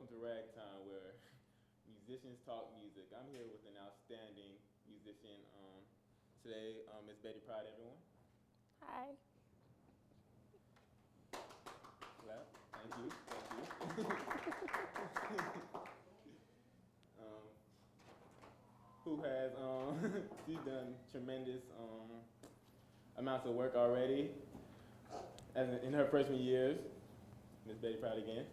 welcome to Ragtime, where musicians talk music. I'm here with an outstanding musician today, Miss Betty Pride, everyone. Hi. Clap. Thank you. Thank you. Who has she's done tremendous amounts of work already in her freshman years. Miss Betty Pride again.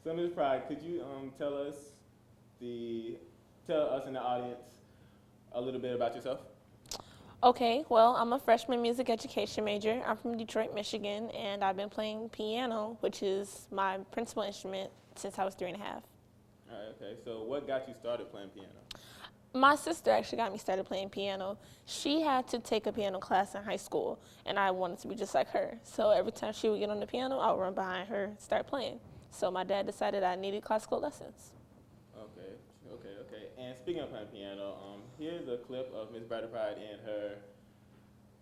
So Ms. Pride, could you tell us in the audience a little bit about yourself? Okay, well, I'm a freshman music education major. I'm from Detroit, Michigan, and I've been playing piano, which is my principal instrument, since I was 3 and a half. All right, okay. So what got you started playing piano? My sister actually got me started playing piano. She had to take a piano class in high school, and I wanted to be just like her. So every time she would get on the piano, I would run behind her and start playing. So my dad decided I needed classical lessons. Okay. And speaking of playing piano, here's a clip of Miss Betty Pride and her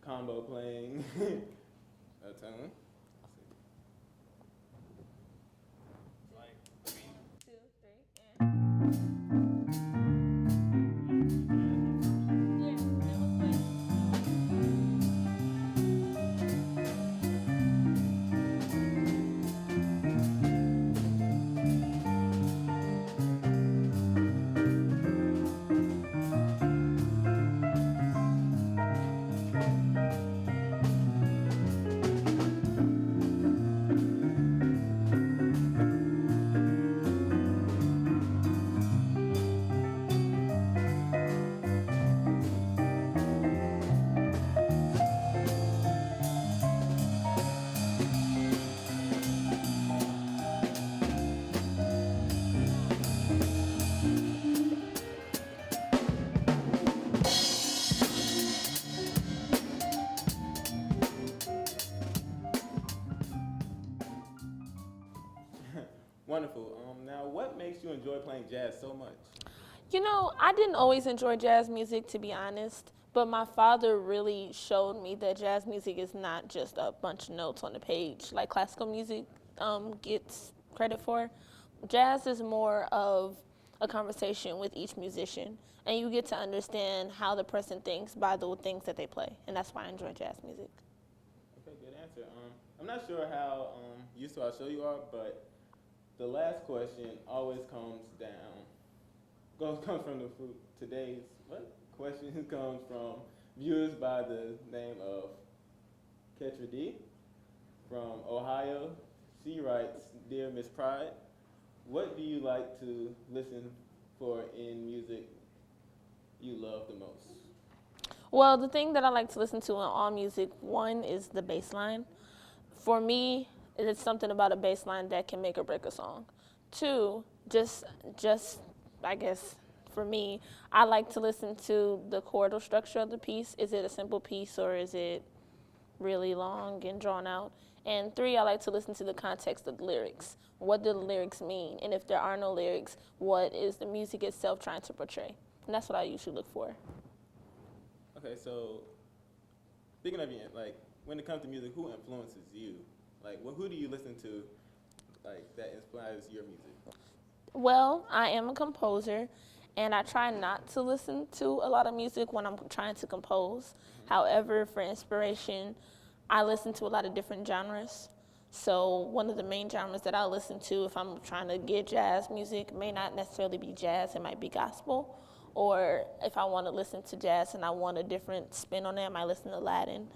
combo playing a tune. Like 3, 2, 3, and... Wonderful. Now, what makes you enjoy playing jazz so much? You know, I didn't always enjoy jazz music, to be honest, but my father really showed me that jazz music is not just a bunch of notes on the page like classical music gets credit for. Jazz is more of a conversation with each musician, and you get to understand how the person thinks by the things that they play, and that's why I enjoy jazz music. Okay, good answer. I'm not sure how used to our show you are, but the last question always comes from today's question comes from viewers by the name of Ketra D from Ohio. She writes, "Dear Miss Pride, what do you like to listen for in music you love the most?" Well, the thing that I like to listen to in all music, one is the bass line. For me, it's something about a bass line that can make or break a song. Two, just I guess for me, I like to listen to the chordal structure of the piece. Is it a simple piece or is it really long and drawn out? And three, I like to listen to the context of the lyrics. What do the lyrics mean? And if there are no lyrics, what is the music itself trying to portray? And that's what I usually look for. Okay, so speaking of you, like when it comes to music, who influences you? Like, who do you listen to, like that inspires your music? Well, I am a composer, and I try not to listen to a lot of music when I'm trying to compose. Mm-hmm. However, for inspiration, I listen to a lot of different genres. So one of the main genres that I listen to if I'm trying to get jazz music may not necessarily be jazz, it might be gospel. Or if I want to listen to jazz and I want a different spin on it, I might listen to Latin.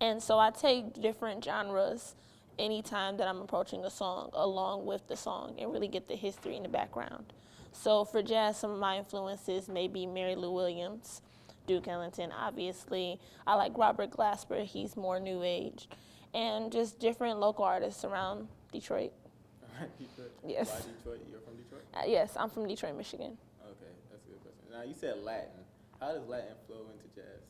And so I take different genres anytime that I'm approaching a song along with the song and really get the history in the background. So for jazz, some of my influences may be Mary Lou Williams, Duke Ellington, obviously. I like Robert Glasper, he's more new age. And just different local artists around Detroit. Detroit? Yes. Why Detroit? You're from Detroit? Yes, I'm from Detroit, Michigan. Okay, that's a good question. Now, you said Latin. How does Latin flow into jazz?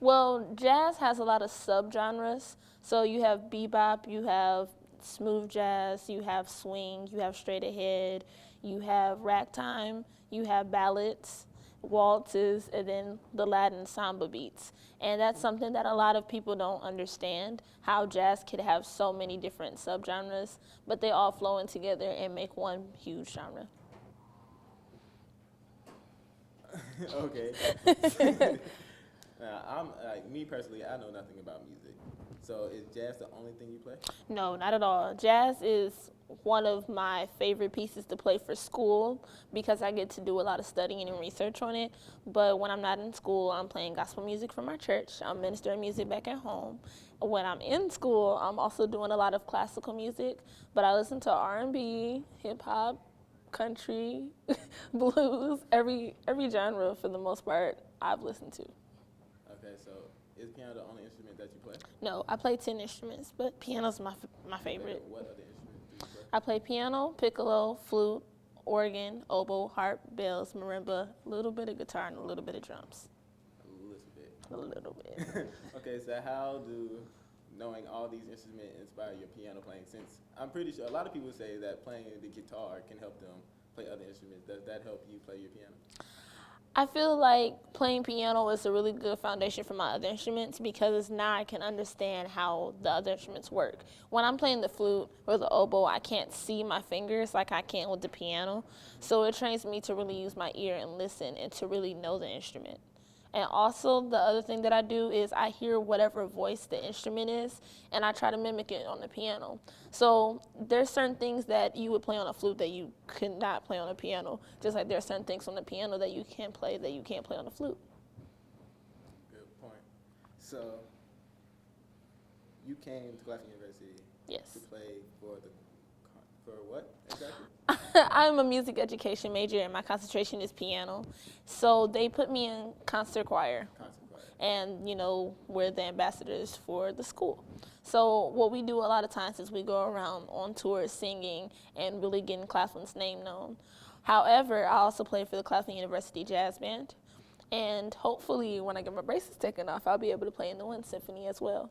Well, jazz has a lot of subgenres. So you have bebop, you have smooth jazz, you have swing, you have straight ahead, you have ragtime, you have ballads. waltzes, and then the Latin samba beats. And that's something that a lot of people don't understand, how jazz could have so many different subgenres, but they all flow in together and make one huge genre. Okay. Now, I'm like me personally. I know nothing about music. So is jazz the only thing you play? No, not at all. Jazz is one of my favorite pieces to play for school because I get to do a lot of studying and research on it. But when I'm not in school, I'm playing gospel music for my church. I'm ministering music back at home. When I'm in school, I'm also doing a lot of classical music, but I listen to R&B, hip hop, country, blues, every genre for the most part I've listened to. Okay, so is piano the only instrument that you play? No, I play 10 instruments, but piano's my favorite. What other instruments do you play? I play piano, piccolo, flute, organ, oboe, harp, bells, marimba, a little bit of guitar, and a little bit of drums. A little bit. Okay, so how do knowing all these instruments inspire your piano playing? Since I'm pretty sure a lot of people say that playing the guitar can help them play other instruments. Does that help you play your piano? I feel like playing piano is a really good foundation for my other instruments because now I can understand how the other instruments work. When I'm playing the flute or the oboe, I can't see my fingers like I can with the piano. So it trains me to really use my ear and listen and to really know the instrument. And also the other thing that I do is I hear whatever voice the instrument is and I try to mimic it on the piano. So there's certain things that you would play on a flute that you could not play on a piano. Just like there's certain things on the piano that you can play that you can't play on the flute. Good point. So you came to Claflin University Yes. to play for what exactly? I'm a music education major and my concentration is piano. So they put me in concert choir. Concert choir. And, we're the ambassadors for the school. So what we do a lot of times is we go around on tours singing and really getting Claflin's name known. However, I also play for the Claflin University Jazz Band. And hopefully when I get my braces taken off, I'll be able to play in the Wind Symphony as well.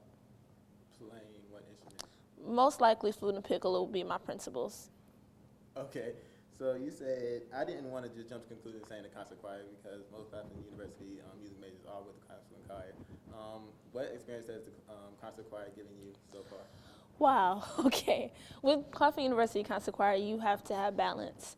Playing what instrument? Most likely flute and piccolo will be my principals. Okay, so you said I didn't want to just jump to conclusion saying the concert choir because most Claflin University music majors are with the Claflin choir. What experience has the concert choir given you so far? Wow, okay. With Claflin University Concert Choir, you have to have balance.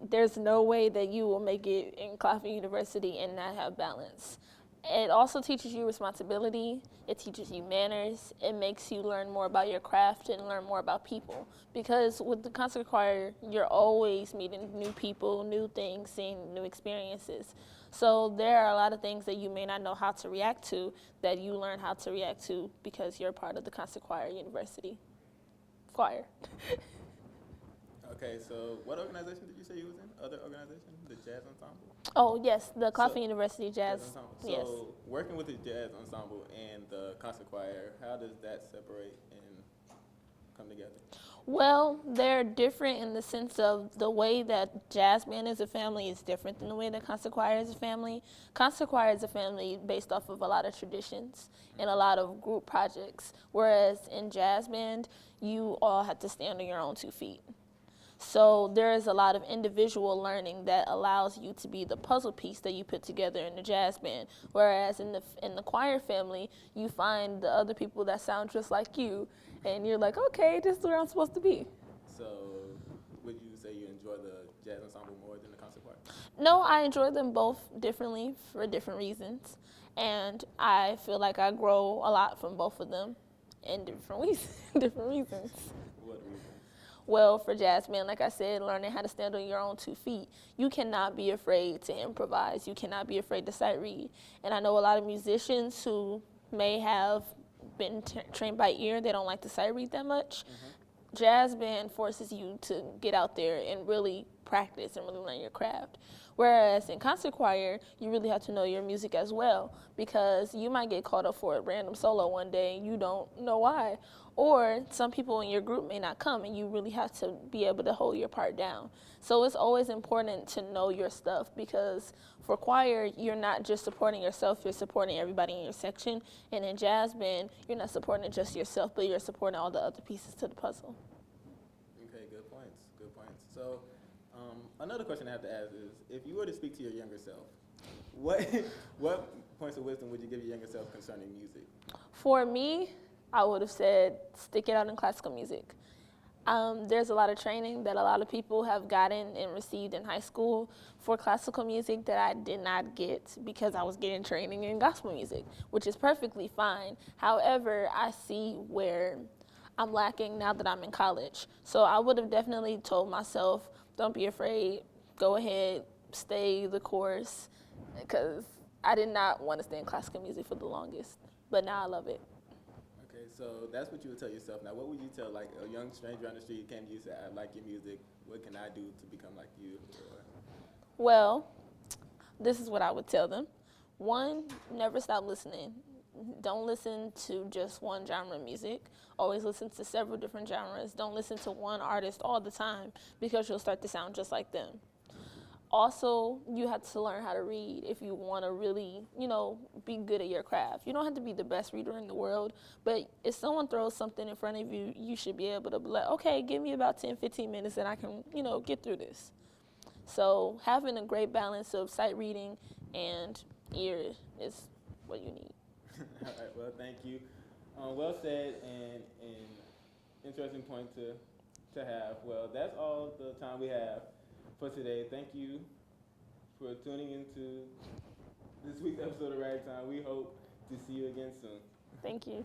There's no way that you will make it in Claflin University and not have balance. It also teaches you responsibility, it teaches you manners, it makes you learn more about your craft and learn more about people. Because with the concert choir, you're always meeting new people, new things, seeing new experiences. So there are a lot of things that you may not know how to react to that you learn how to react to because you're part of the concert choir university. Choir. Okay, so what organization did you say you was in? Other organization? The Jazz Ensemble? Oh, yes, the Claflin University Jazz. Ensemble. Yes. So working with the Jazz Ensemble and the concert choir, how does that separate and come together? Well, they're different in the sense of the way that jazz band is a family is different than the way that concert choir is a family. Concert choir is a family based off of a lot of traditions and a lot of group projects, whereas in jazz band, you all have to stand on your own 2 feet. So there is a lot of individual learning that allows you to be the puzzle piece that you put together in the jazz band. Whereas in the choir family, you find the other people that sound just like you, and you're like, okay, this is where I'm supposed to be. So would you say you enjoy the Jazz Ensemble more than the concert choir? No, I enjoy them both differently for different reasons, and I feel like I grow a lot from both of them in different reasons. What reasons? Well, for jazz band, like I said, learning how to stand on your own 2 feet, you cannot be afraid to improvise. You cannot be afraid to sight read. And I know a lot of musicians who may have been trained by ear, they don't like to sight read that much. Mm-hmm. Jazz band forces you to get out there and really practice and really learn your craft. Whereas in concert choir, you really have to know your music as well because you might get called up for a random solo one day and you don't know why. Or some people in your group may not come and you really have to be able to hold your part down. So it's always important to know your stuff because for choir, you're not just supporting yourself, you're supporting everybody in your section. And in jazz band, you're not supporting just yourself, but you're supporting all the other pieces to the puzzle. Okay, good points. So Another question I have to ask is, if you were to speak to your younger self, what what points of wisdom would you give your younger self concerning music? For me, I would have said stick it out in classical music. There's a lot of training that a lot of people have gotten and received in high school for classical music that I did not get because I was getting training in gospel music, which is perfectly fine. However, I see where I'm lacking now that I'm in college. So I would have definitely told myself, don't be afraid, go ahead, stay the course, because I did not want to stay in classical music for the longest, but now I love it. Okay, so that's what you would tell yourself. Now, what would you tell like a young stranger on the street came to you and said, "I like your music. What can I do to become like you?" Or, Well, this is what I would tell them. One, never stop listening. Don't listen to just one genre of music. Always listen to several different genres. Don't listen to one artist all the time because you'll start to sound just like them. Also, you have to learn how to read if you want to really, be good at your craft. You don't have to be the best reader in the world, but if someone throws something in front of you, you should be able to be like, okay, give me about 10, 15 minutes and I can, get through this. So having a great balance of sight reading and ear is what you need. all right, well, thank you. Well said and interesting point to have. Well, that's all the time we have for today. Thank you for tuning into this week's episode of Ragtime. We hope to see you again soon. Thank you.